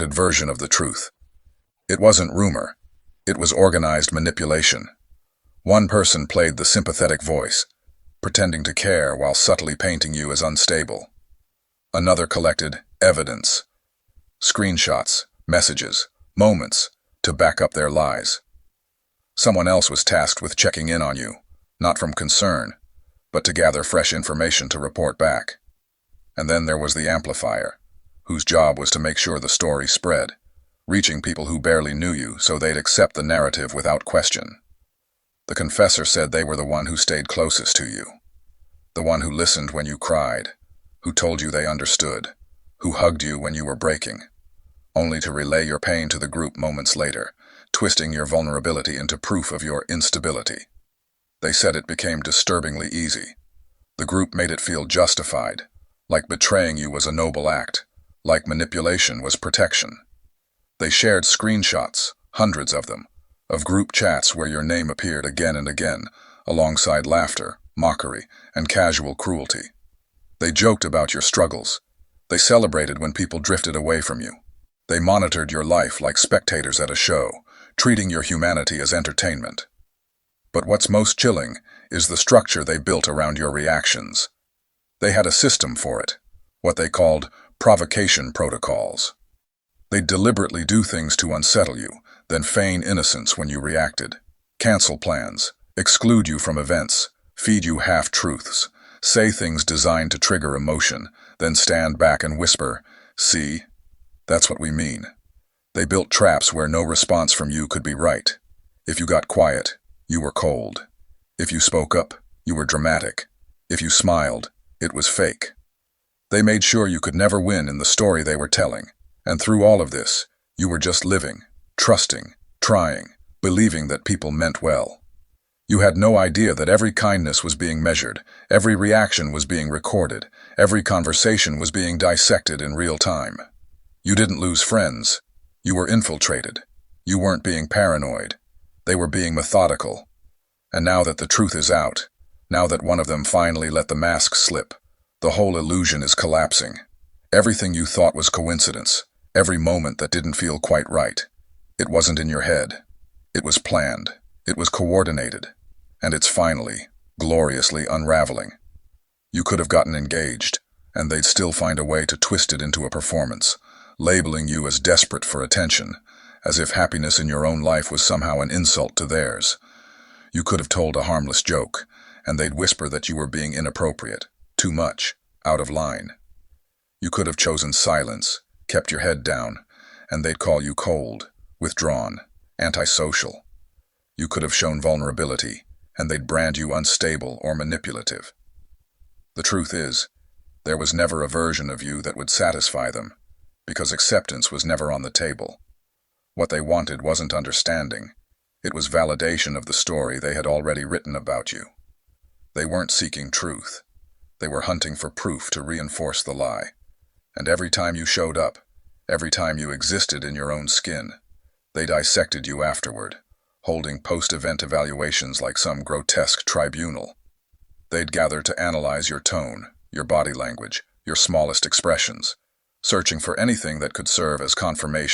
version of the truth. It wasn't rumor. It was organized manipulation. One person played the sympathetic voice, pretending to care while subtly painting you as unstable. Another collected evidence, screenshots, messages, moments, to back up their lies. Someone else was tasked with checking in on you, not from concern, but to gather fresh information to report back. And then there was the amplifier, whose job was to make sure the story spread, reaching people who barely knew you so they'd accept the narrative without question. The confessor said they were the one who stayed closest to you, the one who listened when you cried, who told you they understood, who hugged you when you were breaking, only to relay your pain to the group moments later, twisting your vulnerability into proof of your instability. They said it became disturbingly easy. The group made it feel justified, like betraying you was a noble act, like manipulation was protection. They shared screenshots, hundreds of them, of group chats where your name appeared again and again, alongside laughter, mockery, and casual cruelty. They joked about your struggles. They celebrated when people drifted away from you. They monitored your life like spectators at a show, treating your humanity as entertainment. But what's most chilling is the structure they built around your reactions. They had a system for it, what they called provocation protocols. They'd deliberately do things to unsettle you, then feign innocence when you reacted, cancel plans, exclude you from events, feed you half-truths, say things designed to trigger emotion, then stand back and whisper, "See? That's what we mean." They built traps where no response from you could be right. If you got quiet, you were cold. If you spoke up, you were dramatic. If you smiled, it was fake. They made sure you could never win in the story they were telling. And through all of this, you were just living, trusting, trying, believing that people meant well. You had no idea that every kindness was being measured, every reaction was being recorded, every conversation was being dissected in real time. You didn't lose friends. You were infiltrated. You weren't being paranoid. They were being methodical. And now that the truth is out, now that one of them finally let the mask slip, the whole illusion is collapsing. Everything you thought was coincidence, every moment that didn't feel quite right, it wasn't in your head. It was planned. It was coordinated. And it's finally, gloriously unraveling. You could have gotten engaged, and they'd still find a way to twist it into a performance, labeling you as desperate for attention, as if happiness in your own life was somehow an insult to theirs. You could have told a harmless joke, and they'd whisper that you were being inappropriate, too much, out of line. You could have chosen silence, kept your head down, and they'd call you cold, withdrawn, antisocial. You could have shown vulnerability, and they'd brand you unstable or manipulative. The truth is, there was never a version of you that would satisfy them, because acceptance was never on the table. What they wanted wasn't understanding. It was validation of the story they had already written about you. They weren't seeking truth. They were hunting for proof to reinforce the lie. And every time you showed up, every time you existed in your own skin, they dissected you afterward, holding post-event evaluations like some grotesque tribunal. They'd gather to analyze your tone, your body language, your smallest expressions, searching for anything that could serve as confirmation